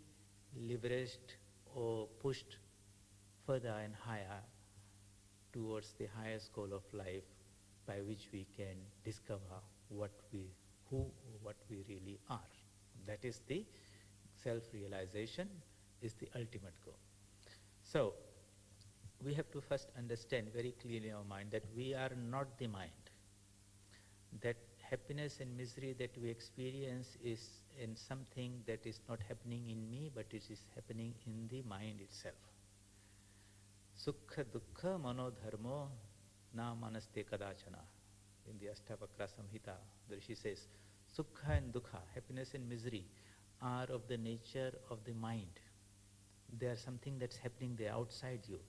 leveraged or pushed further and higher towards the highest goal of life, by which we can discover what we really are. That is the self-realization, is the ultimate goal. So we have to first understand very clearly in our mind that we are not the mind. That happiness and misery that we experience is in something that is not happening in me, but it is happening in the mind itself. Sukha dukkha manodharmo na manaste kadachana. In the Ashtavakra Samhita, the Rishi says, Sukha and dukkha, happiness and misery, are of the nature of the mind. They are something that's happening there outside you.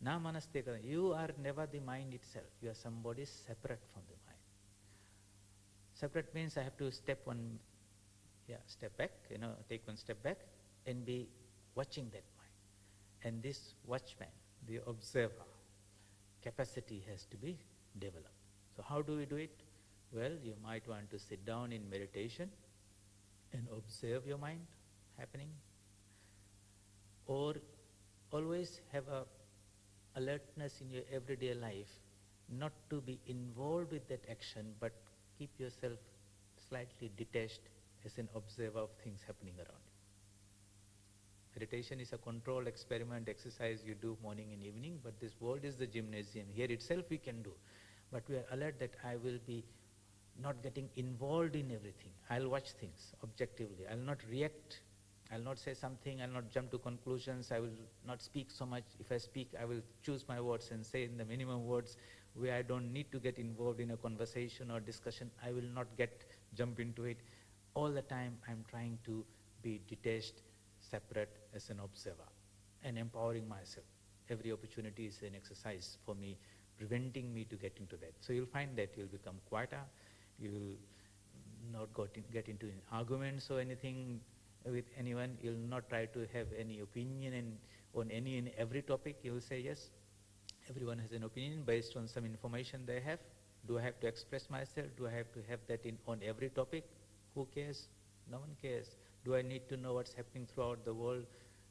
Na manaste kadachana. You are never the mind itself. You are somebody separate from the mind. Separate means I have to step back, take one step back and be watching that mind. And this watchman, the observer, capacity has to be developed. So how do we do it? Well, you might want to sit down in meditation and observe your mind happening, or always have a alertness in your everyday life, not to be involved with that action, but keep yourself slightly detached as an observer of things happening around you. Meditation is a controlled experiment exercise you do morning and evening, but this world is the gymnasium. Here itself we can do. But we are alert that I will be not getting involved in everything. I'll watch things objectively. I'll not react. I'll not say something. I'll not jump to conclusions. I will not speak so much. If I speak, I will choose my words and say in the minimum words where I don't need to get involved in a conversation or discussion. I will not jump into it. All the time I'm trying to be detached, separate as an observer, and empowering myself. Every opportunity is an exercise for me, preventing me to get into that. So you'll find that you'll become quieter, you'll not get into arguments or anything with anyone. You'll not try to have any opinion on any and every topic. You will say, yes, everyone has an opinion based on some information they have. Do I have to express myself? Do I have to have that on every topic? Who cares? No one cares. Do I need to know what's happening throughout the world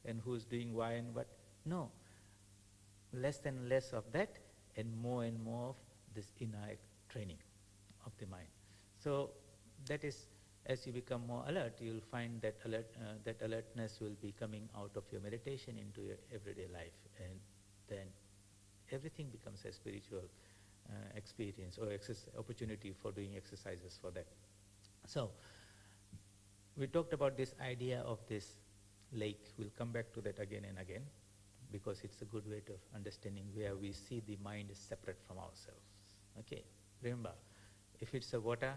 and who's doing why and what? No. Less and less of that and more of this inner training of the mind. So that is, as you become more alert, you'll find that that alertness will be coming out of your meditation into your everyday life, and then everything becomes a spiritual experience or opportunity for doing exercises for that. So we talked about this idea of this lake. We'll come back to that again and again, because it's a good way of understanding where we see the mind is separate from ourselves. Okay, remember, if it's a water,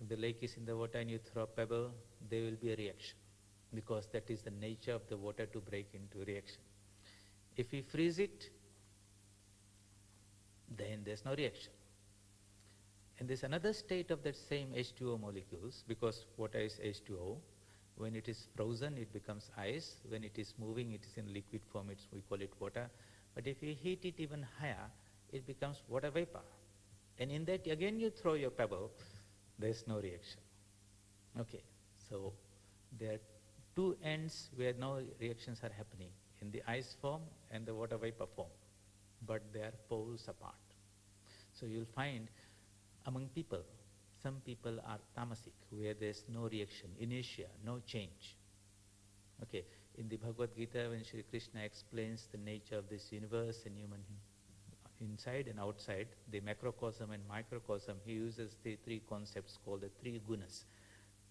if the lake is in the water and you throw a pebble, there will be a reaction, because that is the nature of the water to break into reaction. If we freeze it, then there's no reaction. And there's another state of that same H2O molecules, because water is H2O. When it is frozen, it becomes ice. When it is moving, it is in liquid form, we call it water. But if you heat it even higher, it becomes water vapor. And in that, again, you throw your pebble, there's no reaction. Okay, so there are two ends where no reactions are happening, in the ice form and the water vapor form, but they are poles apart. So you'll find among people, some people are tamasic, where there's no reaction, inertia, no change. Okay, in the Bhagavad Gita, when Sri Krishna explains the nature of this universe and human inside and outside, the macrocosm and microcosm, he uses the three concepts called the three gunas: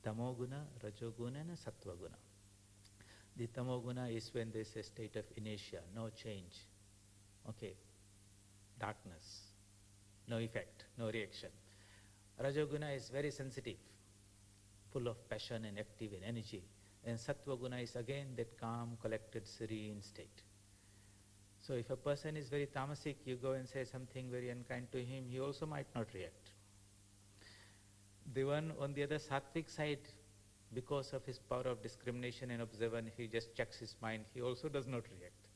tamoguna, rajoguna, and sattvaguna. The tamoguna is when there's a state of inertia, no change. Okay, darkness, no effect, no reaction. Rajoguna is very sensitive, full of passion and active and energy. And Sattvaguna is again that calm, collected, serene state. So if a person is very tamasic, you go and say something very unkind to him, he also might not react. The one on the other sattvic side, because of his power of discrimination and observance, he just checks his mind, he also does not react.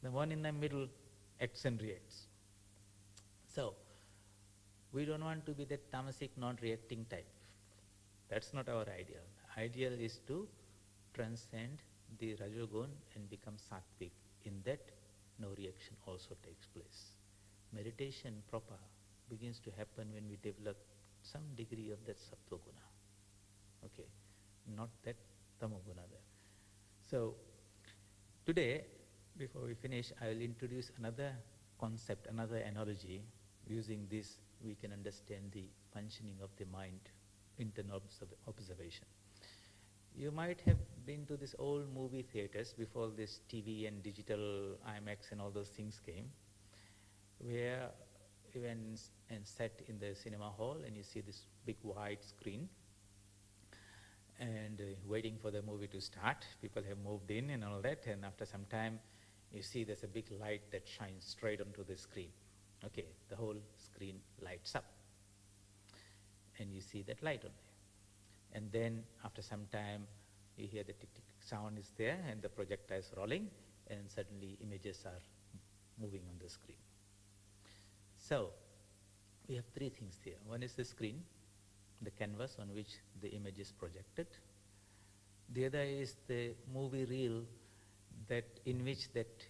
The one in the middle acts and reacts. So we don't want to be that tamasic, non-reacting type. That's not our ideal. Ideal is to transcend the rajogun and become sattvic. In that, no reaction also takes place. Meditation proper begins to happen when we develop some degree of that sattvaguna. Okay, not that tamoguna there. So today, before we finish, I will introduce another concept, another analogy. Using this, we can understand the functioning of the mind, internal observation. You might have been to this old movie theaters before this TV and digital IMAX and all those things came, where you went and sat in the cinema hall and you see this big wide screen and waiting for the movie to start. People have moved in and all that, and after some time you see there's a big light that shines straight onto the screen. Okay, the whole screen lights up and you see that light on there. And then after some time you hear the tick tick sound is there and the projector is rolling, and suddenly images are moving on the screen. So we have three things here. One is the screen, the canvas on which the image is projected. The other is the movie reel in which that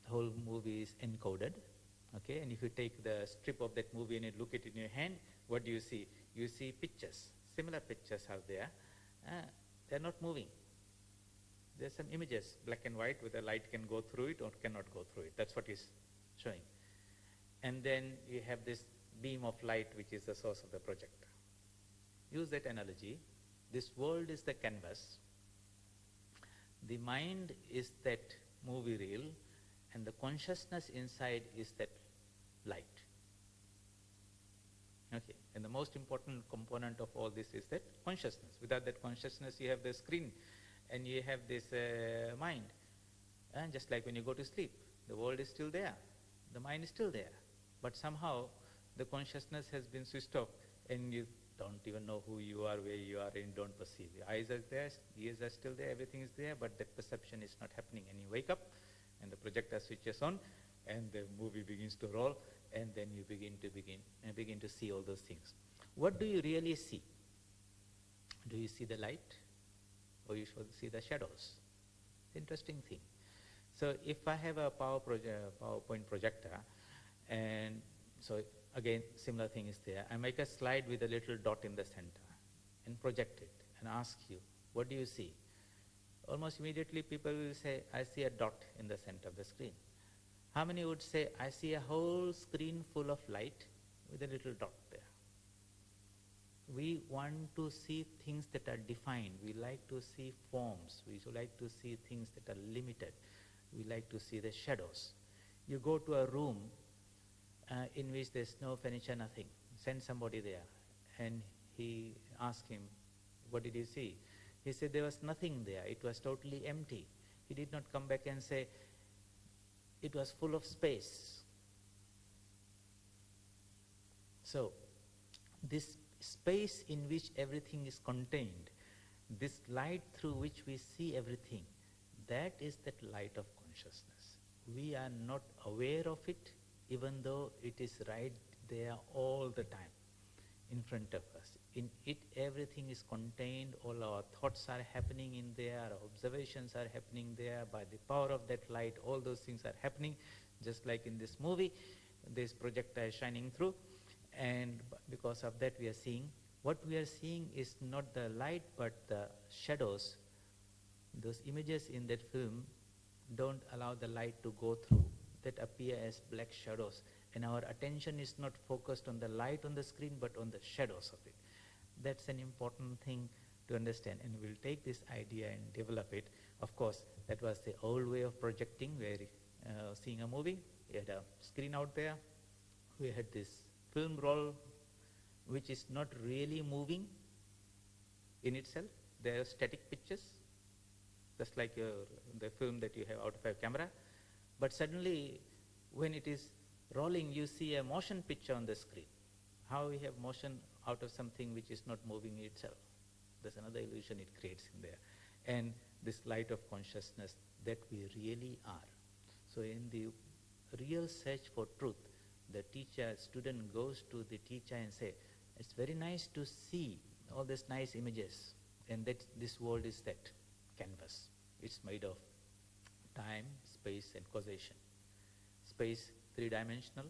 whole movie is encoded. Okay, and if you take the strip of that movie and you look it in your hand, what do you see? You see pictures. Similar pictures are there. They're not moving. There's some images, black and white, where the light can go through it or cannot go through it. That's what is showing. And then you have this beam of light, which is the source of the projector. Use that analogy. This world is the canvas. The mind is that movie reel, and the consciousness inside is that light. Okay, and the most important component of all this is that consciousness. Without that consciousness, you have the screen and you have this mind. And just like when you go to sleep, the world is still there, the mind is still there. But somehow the consciousness has been switched off and you don't even know who you are, where you are, and you don't perceive. Your eyes are there, ears are still there, everything is there, but that perception is not happening. And you wake up and the projector switches on and the movie begins to roll, and then you begin to see all those things. What do you really see? Do you see the light, or you should see the shadows? Interesting thing. So if I have a PowerPoint projector, and so again similar thing is there, I make a slide with a little dot in the center and project it and ask you, what do you see? Almost immediately people will say, I see a dot in the center of the screen. How many would say, I see a whole screen full of light with a little dot there? We want to see things that are defined. We like to see forms. We like to see things that are limited. We like to see the shadows. You go to a room in which there's no furniture, nothing. Send somebody there. And he asked him, what did you see? He said there was nothing there. It was totally empty. He did not come back and say, it was full of space. So, this space in which everything is contained, this light through which we see everything, that is that light of consciousness. We are not aware of it, even though it is right there all the time in front of us. In it, everything is contained, all our thoughts are happening in there, our observations are happening there. By the power of that light, all those things are happening, just like in this movie, this projector is shining through, and because of that we are seeing. What we are seeing is not the light, but the shadows. Those images in that film don't allow the light to go through, that appear as black shadows, and our attention is not focused on the light on the screen, but on the shadows of it. That's an important thing to understand, and we'll take this idea and develop it. Of course, that was the old way of projecting, where seeing a movie, we had a screen out there, we had this film roll, which is not really moving in itself. They are static pictures, just like the film that you have out of a camera. But suddenly, when it is rolling, you see a motion picture on the screen. How we have motion out of something which is not moving itself. There's another illusion it creates in there. And this light of consciousness that we really are. So in the real search for truth, the student goes to the teacher and say, it's very nice to see all these nice images, and that this world is that canvas. It's made of time, space, and causation. Space, three-dimensional.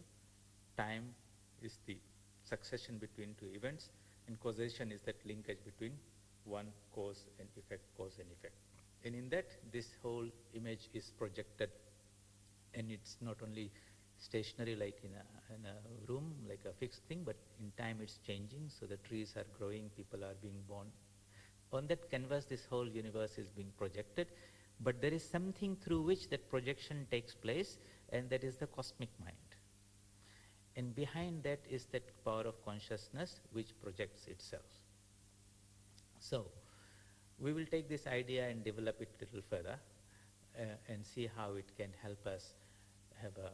Time is the succession between two events, and causation is that linkage between one cause and effect, cause and effect. And in that, this whole image is projected, and it's not only stationary like in a room, like a fixed thing, but in time it's changing, so the trees are growing, people are being born. On that canvas, this whole universe is being projected, but there is something through which that projection takes place, and that is the cosmic mind. And behind that is that power of consciousness which projects itself. So, we will take this idea and develop it a little further and see how it can help us have a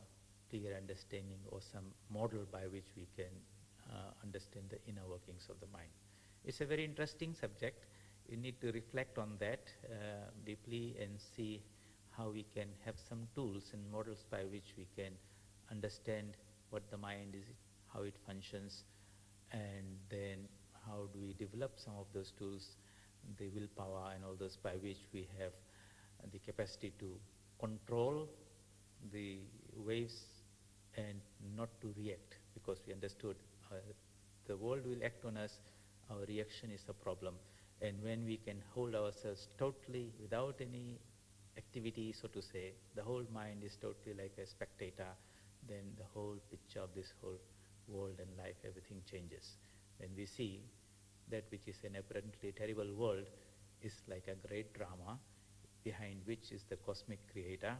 clear understanding or some model by which we can understand the inner workings of the mind. It's a very interesting subject. You need to reflect on that deeply and see how we can have some tools and models by which we can understand what the mind is, how it functions, and then how do we develop some of those tools, the willpower and all those by which we have the capacity to control the waves and not to react, because we understood the world will act on us, our reaction is a problem. And when we can hold ourselves totally without any activity, so to say, the whole mind is totally like a spectator, then the whole picture of this whole world and life, everything changes. When we see that which is an apparently terrible world is like a great drama, behind which is the cosmic creator,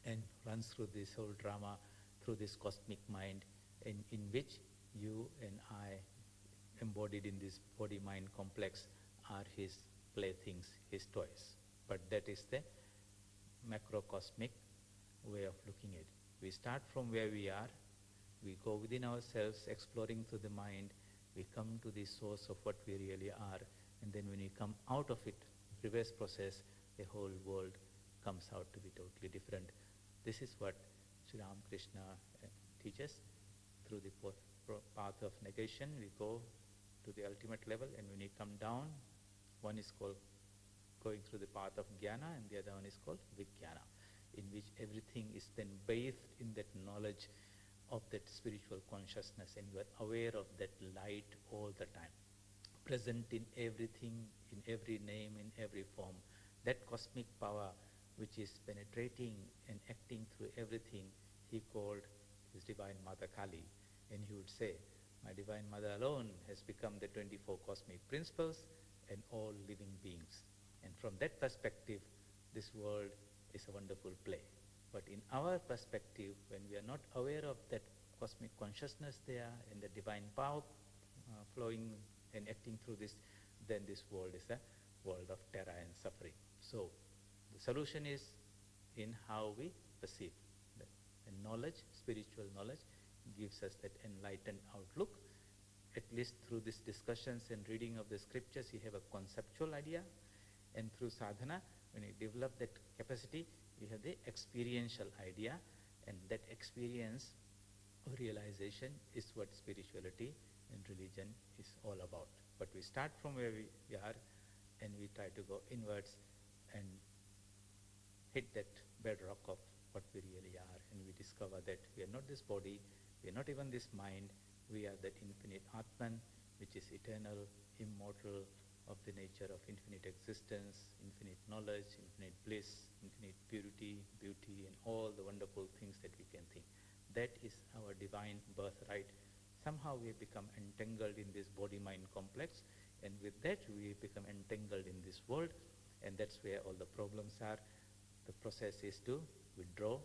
and runs through this whole drama through this cosmic mind, in which you and I, embodied in this body-mind complex, are his playthings, his toys. But that is the macrocosmic way of looking at it. We start from where we are, We go within ourselves, exploring through the mind. We come to the source of what we really are. And then when we come out of it, reverse process, the whole world comes out to be totally different. This is what Sri Ramakrishna teaches. Through the path of negation, we go to the ultimate level, and when you come down, one is called going through the path of jnana, and the other one is called vijnana, in which everything is then bathed in that knowledge of that spiritual consciousness, and you are aware of that light all the time, present in everything, in every name, in every form. That cosmic power which is penetrating and acting through everything, he called his Divine Mother Kali. And he would say, my Divine Mother alone has become the 24 cosmic principles and all living beings. And from that perspective, this world is a wonderful play. But in our perspective, when we are not aware of that cosmic consciousness there and the divine power flowing and acting through this, then this world is a world of terror and suffering. So the solution is in how we perceive. And knowledge, spiritual knowledge, gives us that enlightened outlook. At least through these discussions and reading of the scriptures, you have a conceptual idea. And through sadhana, when you develop that capacity, you have the experiential idea. And that experience or realization is what spirituality and religion is all about. But we start from where we are, and we try to go inwards and hit that bedrock of what we really are. And we discover that we are not this body, we are not even this mind, we are that infinite Atman, which is eternal, immortal, of the nature of infinite existence, infinite knowledge, infinite bliss, infinite purity, beauty, and all the wonderful things that we can think. That is our divine birthright. Somehow we have become entangled in this body-mind complex, and with that we become entangled in this world, and that's where all the problems are. The process is to withdraw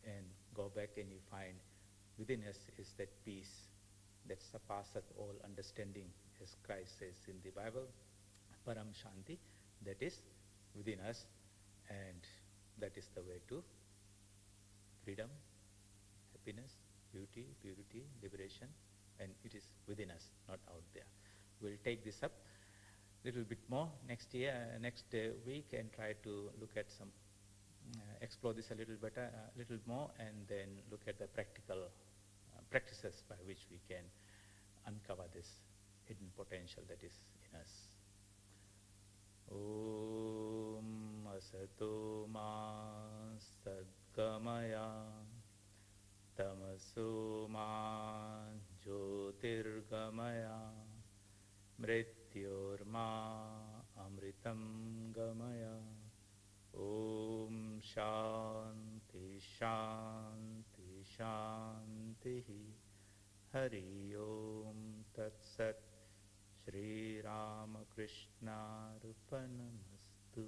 and go back, and you find within us is that peace that surpasseth all understanding, as Christ says in the Bible, Param Shanti, that is within us, and that is the way to freedom, happiness, beauty, purity, liberation, and it is within us, not out there. We'll take this up a little bit more next week, and try to look at some, explore this a little better, a little more, and then look at the practical practices by which we can uncover this hidden potential that is in us. Om Asato Ma Sadgamaya Tamaso Ma Jyotirgamaya Mrityorma Amritam Gamaya. Om Shanti Shanti Shanti Hari Om Tat Sat. Shri Ramakrishna Arpanamastu.